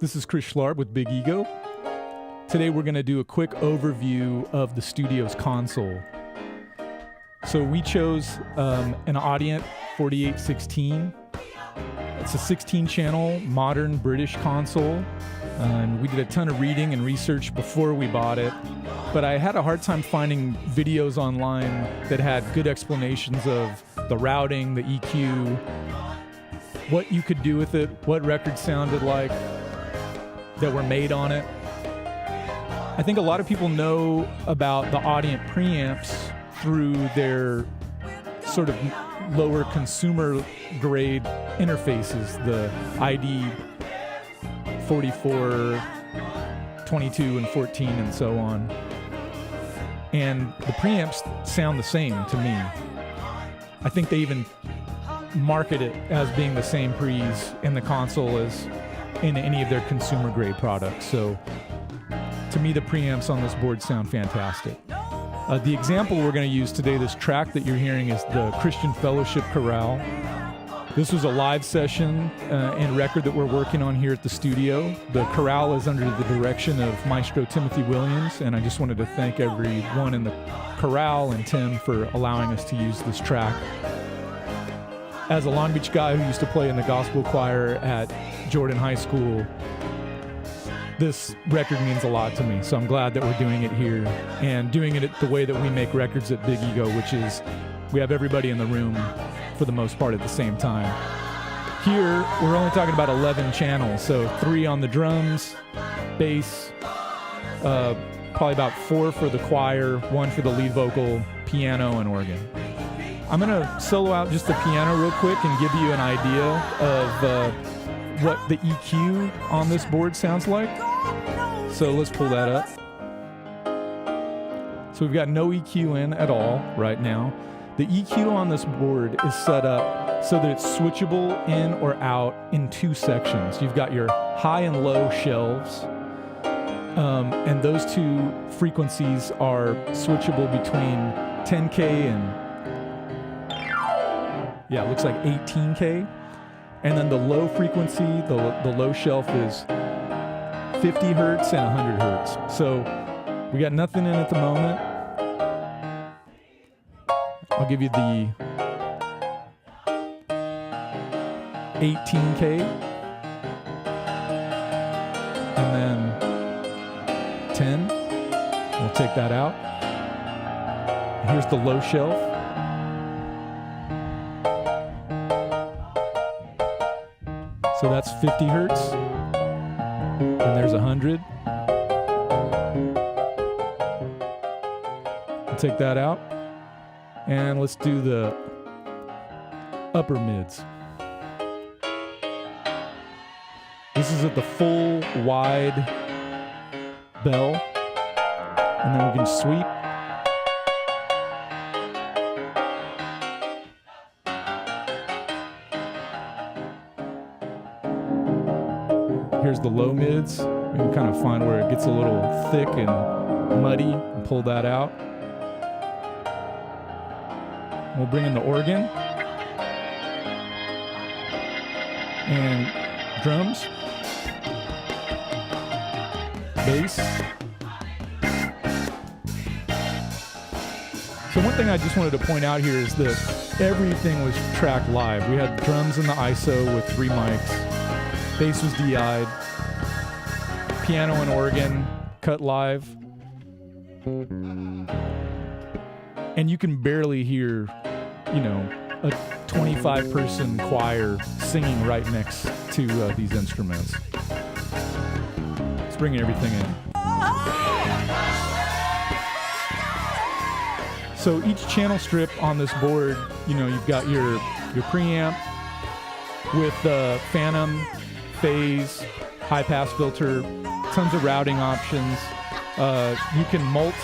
This is Chris Schlarb with Big Ego. Today we're going to do a quick overview of the studio's console. So we chose an Audient ASP4816. It's a 16-channel modern British console. And we did a ton of reading and research before we bought it. But I had a hard time finding videos online that had good explanations of the routing, the EQ, what you could do with it, what records sounded like that were made on it. I think a lot of people know about the Audient preamps through their sort of lower consumer grade interfaces, the ID 44, 22, and 14, and so on. And the preamps sound the same to me. I think they even market it as being the same pre's in the console as in any of their consumer grade products. So to me, the preamps on this board sound fantastic. The example we're going to use today, this track that you're hearing, is the Christian Fellowship Chorale. This was a live session and record that we're working on here at the studio. The chorale is under the direction of Maestro Timothy Williams, and I just wanted to thank everyone in the chorale and Tim for allowing us to use this track. As a Long Beach guy who used to play in the gospel choir at Jordan High School, this record means a lot to me, so I'm glad that we're doing it here and doing it the way that we make records at Big Ego, which is we have everybody in the room for the most part at the same time. Here, we're only talking about 11 channels, so 3 on the drums, bass, probably about 4 for the choir, 1 for the lead vocal, piano, and organ. I'm going to solo out just the piano real quick and give you an idea of what the EQ on this board sounds like. So let's pull that up. So we've got no EQ in at all right now. The EQ on this board is set up so that it's switchable in or out in 2 sections. You've got your high and low shelves, and those 2 frequencies are switchable between 10K and, yeah, it looks like 18K. And then the low frequency, the low shelf is 50 hertz and 100 hertz. So we got nothing in at the moment. I'll give you the 18K, and then 10. We'll take that out. Here's the low shelf. So that's 50 hertz, and there's 100. We'll take that out. And let's do the upper mids. This is at the full wide bell. And then we can sweep. Here's the low mids. We can kind of find where it gets a little thick and muddy and pull that out. We'll bring in the organ and drums, bass. So one thing I just wanted to point out here is that everything was tracked live. We had drums in the ISO with 3 mics, bass was DI'd, piano and organ cut live, and you can barely hear, you know, a 25-person choir singing right next to these instruments. It's bringing everything in. So each channel strip on this board, you know, you've got your preamp with phantom, phase, high-pass filter, tons of routing options. You can mult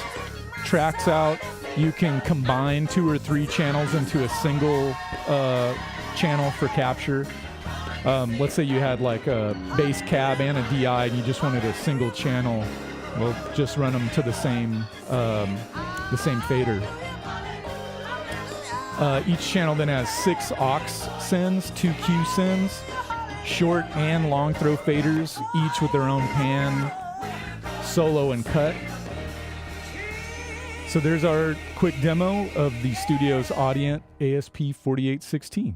tracks out. You can combine 2 or 3 channels into a single channel for capture. Let's say you had like a bass cab and a DI and you just wanted a single channel. Well, just run them to the same fader. Each channel then has 6 aux sends, 2 Q sends, short and long throw faders, each with their own pan, solo, and cut. So there's our quick demo of the studio's Audient ASP4816.